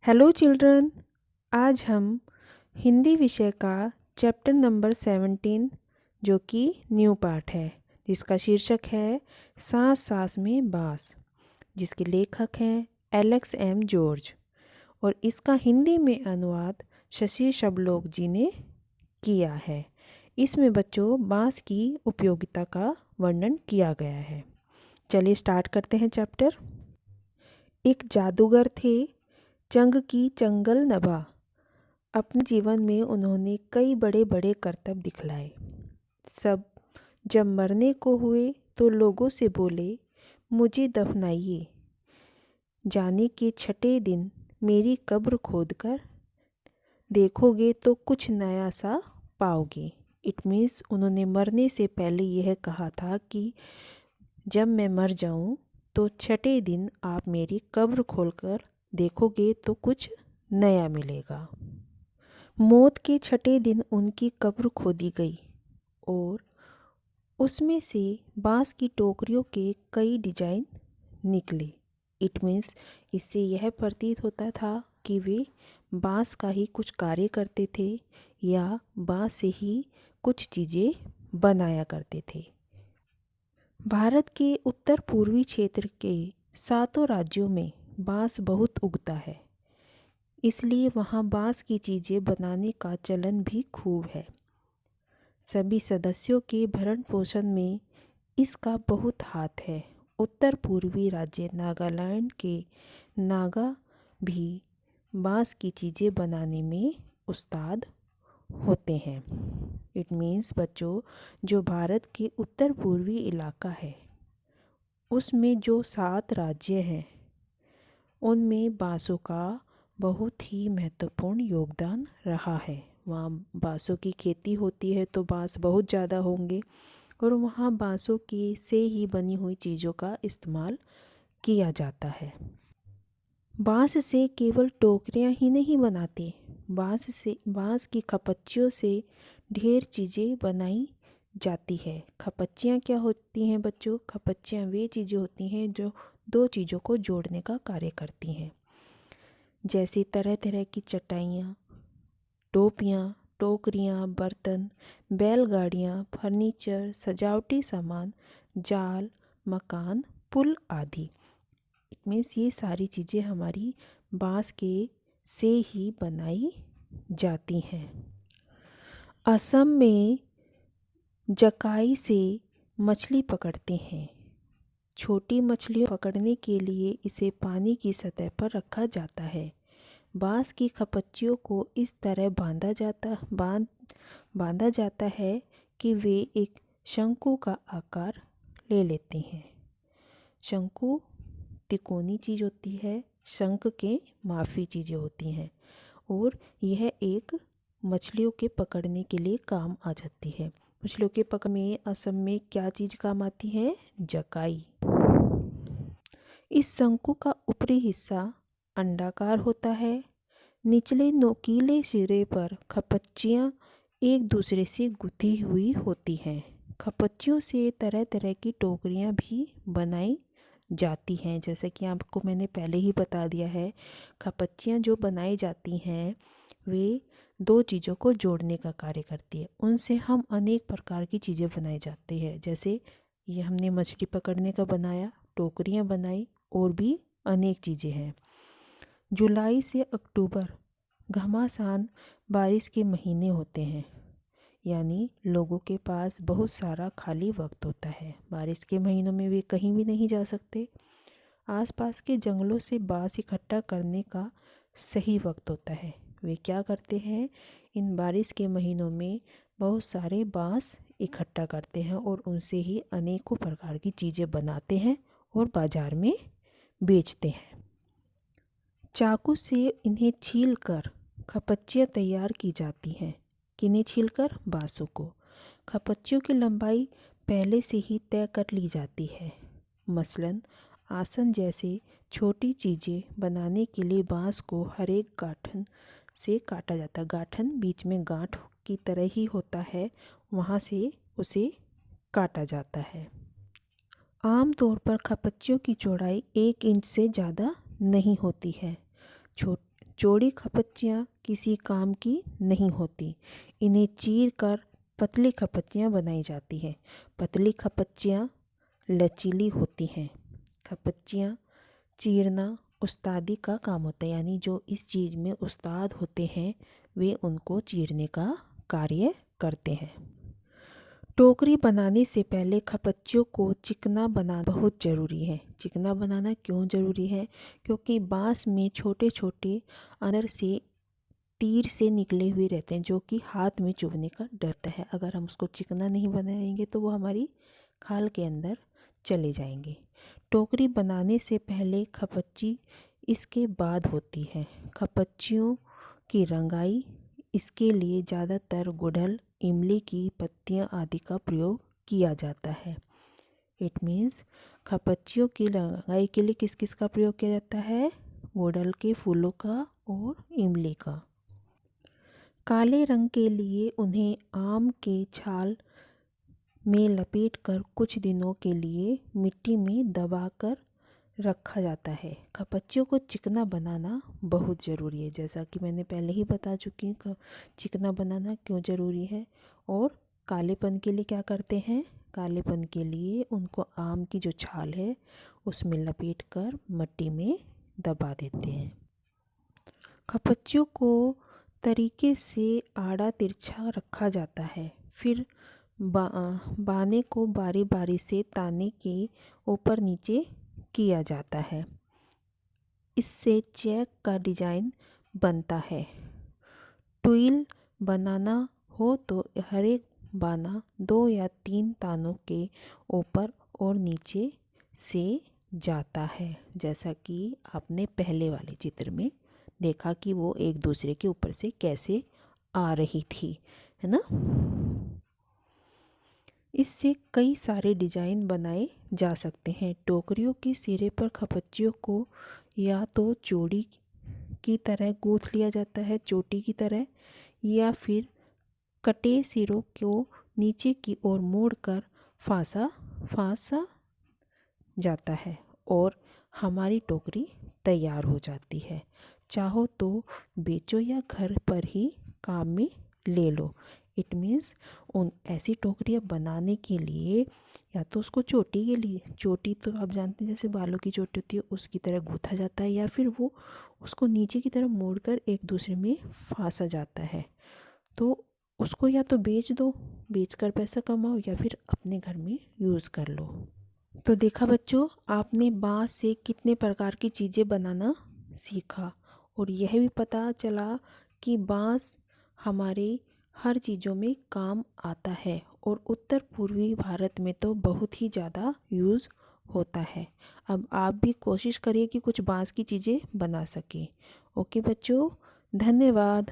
Hello children. आज हम हिंदी विषय का चैप्टर नंबर 17 जो कि न्यू पार्ट है, जिसका शीर्षक है सांस सांस में बाँस, जिसके लेखक हैं एलेक्स एम जॉर्ज, और इसका हिंदी में अनुवाद शशि शबलोक जी ने किया है। इसमें बच्चों बाँस की उपयोगिता का वर्णन किया गया है। चलिए स्टार्ट करते हैं चैप्टर। एक जादूगर थे, चंग की चंगल नभा। अपने जीवन में उन्होंने कई बड़े बड़े करतब दिखलाए। सब जब मरने को हुए तो लोगों से बोले, मुझे दफनाइए। जाने के छठे दिन मेरी कब्र खोदकर देखोगे तो कुछ नया सा पाओगे। इट मीन्स उन्होंने मरने से पहले यह कहा था कि जब मैं मर जाऊं तो छठे दिन आप मेरी कब्र खोलकर देखोगे तो कुछ नया मिलेगा। मौत के छठे दिन उनकी कब्र खोदी गई और उसमें से बांस की टोकरियों के कई डिजाइन निकले। इट मीन्स इससे यह प्रतीत होता था कि वे बांस का ही कुछ कार्य करते थे या बांस से ही कुछ चीज़ें बनाया करते थे। भारत के उत्तर पूर्वी क्षेत्र के 7 राज्यों में बांस बहुत उगता है, इसलिए वहाँ बांस की चीज़ें बनाने का चलन भी खूब है। सभी सदस्यों के भरण पोषण में इसका बहुत हाथ है। उत्तर पूर्वी राज्य नागालैंड के नागा भी बांस की चीज़ें बनाने में उस्ताद होते हैं। इट मीन्स बच्चों, जो भारत के उत्तर पूर्वी इलाका है उसमें जो 7 राज्य हैं उनमें बांसों का बहुत ही महत्वपूर्ण योगदान रहा है। वहाँ बांसों की खेती होती है तो बांस बहुत ज़्यादा होंगे और वहाँ बांसों की से ही बनी हुई चीज़ों का इस्तेमाल किया जाता है। बांस से केवल टोकरियाँ ही नहीं बनाते, बांस की खपच्चियों से ढेर चीज़ें बनाई जाती है। खपच्चियाँ क्या होती हैं बच्चों? खपच्चियाँ वे चीज़ें होती हैं जो दो चीज़ों को जोड़ने का कार्य करती हैं, जैसे तरह तरह की चटाइयाँ, टोपियाँ, टोकरियाँ, बर्तन, बैलगाड़ियाँ, फर्नीचर, सजावटी सामान, जाल, मकान, पुल आदि। इट मीन्स ये सारी चीज़ें हमारी बांस के से ही बनाई जाती हैं। असम में जकाई से मछली पकड़ते हैं। छोटी मछलियों पकड़ने के लिए इसे पानी की सतह पर रखा जाता है। बांस की खपच्चियों को इस तरह बांधा जाता है कि वे एक शंकु का आकार ले लेते हैं। शंकु तिकोनी चीज़ होती है, शंख के माफी चीज़ें होती हैं, और यह एक मछलियों के पकड़ने के लिए काम आ जाती है। मछलियों के पकड़ में असम में क्या चीज़ काम आती है? जकाई। इस शंकु का ऊपरी हिस्सा अंडाकार होता है। निचले नोकीले सिरे पर खपच्चियाँ एक दूसरे से गुथी हुई होती हैं। खपच्चियों से तरह तरह की टोकरियाँ भी बनाई जाती हैं। जैसे कि आपको मैंने पहले ही बता दिया है, खपच्चियाँ जो बनाई जाती हैं वे दो चीज़ों को जोड़ने का कार्य करती है। उनसे हम अनेक प्रकार की चीज़ें बनाई जाती हैं, जैसे ये हमने मछली पकड़ने का बनाया, टोकरियाँ बनाई, और भी अनेक चीज़ें हैं। जुलाई से अक्टूबर घमासान बारिश के महीने होते हैं, यानी लोगों के पास बहुत सारा खाली वक्त होता है। बारिश के महीनों में वे कहीं भी नहीं जा सकते। आसपास के जंगलों से बाँस इकट्ठा करने का सही वक्त होता है। वे क्या करते हैं, इन बारिश के महीनों में बहुत सारे बाँस इकट्ठा करते हैं और उनसे ही अनेकों प्रकार की चीज़ें बनाते हैं और बाज़ार में बेचते हैं। चाकू से इन्हें छीलकर खपच्चियाँ तैयार की जाती हैं। किन्हें छीलकर? बाँसों को। खपच्चियों की लंबाई पहले से ही तय कर ली जाती है। मसलन आसन जैसे छोटी चीज़ें बनाने के लिए बाँस को हर एक गांठन से काटा जाता है। गांठन बीच में गांठ की तरह ही होता है, वहाँ से उसे काटा जाता है। आमतौर पर खपच्चियों की चौड़ाई 1 इंच से ज़्यादा नहीं होती है। चौड़ी खपच्चियाँ किसी काम की नहीं होती। इन्हें चीर कर पतली खपच्चियाँ बनाई जाती हैं। पतली खपच्चियाँ लचीली होती हैं। खपच्चियाँ चीरना उस्तादी का काम होता है, यानी जो इस चीज़ में उस्ताद होते हैं वे उनको चीरने का कार्य करते हैं। टोकरी बनाने से पहले खपच्चियों को चिकना बनाना बहुत ज़रूरी है। चिकना बनाना क्यों ज़रूरी है? क्योंकि बांस में छोटे छोटे अंदर से तीर से निकले हुए रहते हैं जो कि हाथ में चुभने का डरता है। अगर हम उसको चिकना नहीं बनाएंगे तो वो हमारी खाल के अंदर चले जाएंगे। टोकरी बनाने से पहले खपच्ची इसके बाद होती है। खपच्चियों की रंगाई इसके लिए ज़्यादातर गुड़हल, इमली की पत्तियां आदि का प्रयोग किया जाता है। इट मीन्स खपच्चियों की रंगाई के लिए किस किस का प्रयोग किया जाता है? गुड़हल के फूलों का और इमली का। काले रंग के लिए उन्हें आम के छाल में लपेटकर कुछ दिनों के लिए मिट्टी में दबाकर रखा जाता है। खपच्चियों को चिकना बनाना बहुत ज़रूरी है, जैसा कि मैंने पहले ही बता चुकी हूँ चिकना बनाना क्यों ज़रूरी है। और कालेपन के लिए क्या करते हैं? कालेपन के लिए उनको आम की जो छाल है उसमें लपेटकर मिट्टी में दबा देते हैं। खपच्चियों को तरीके से आड़ा तिरछा रखा जाता है। फिर बाने को बारी बारी से ताने के ऊपर नीचे किया जाता है। इससे चेक का डिजाइन बनता है। ट्विल बनाना हो तो हर एक बाना 2 या 3 तानों के ऊपर और नीचे से जाता है, जैसा कि आपने पहले वाले चित्र में देखा कि वो एक दूसरे के ऊपर से कैसे आ रही थी, है ना। इससे कई सारे डिजाइन बनाए जा सकते हैं। टोकरियों के सिरे पर खपच्चियों को या तो चोटी की तरह गूंथ लिया जाता है, चोटी की तरह, या फिर कटे सिरों को नीचे की ओर मोड़कर फांसा जाता है और हमारी टोकरी तैयार हो जाती है। चाहो तो बेचो या घर पर ही काम में ले लो। इट मीन्स उन ऐसी टोकरियाँ बनाने के लिए या तो उसको चोटी के लिए, चोटी तो आप जानते हैं जैसे बालों की चोटी होती है उसकी तरह गूँथा जाता है, या फिर वो उसको नीचे की तरफ मोड़कर एक दूसरे में फांसा जाता है। तो उसको या तो बेच दो, बेचकर पैसा कमाओ, या फिर अपने घर में यूज़ कर लो। तो देखा बच्चों, आपने बांस से कितने प्रकार की चीज़ें बनाना सीखा और यह भी पता चला कि बांस हमारे हर चीज़ों में काम आता है और उत्तर पूर्वी भारत में तो बहुत ही ज़्यादा यूज़ होता है। अब आप भी कोशिश करिए कि कुछ बांस की चीज़ें बना सकें। ओके बच्चों, धन्यवाद।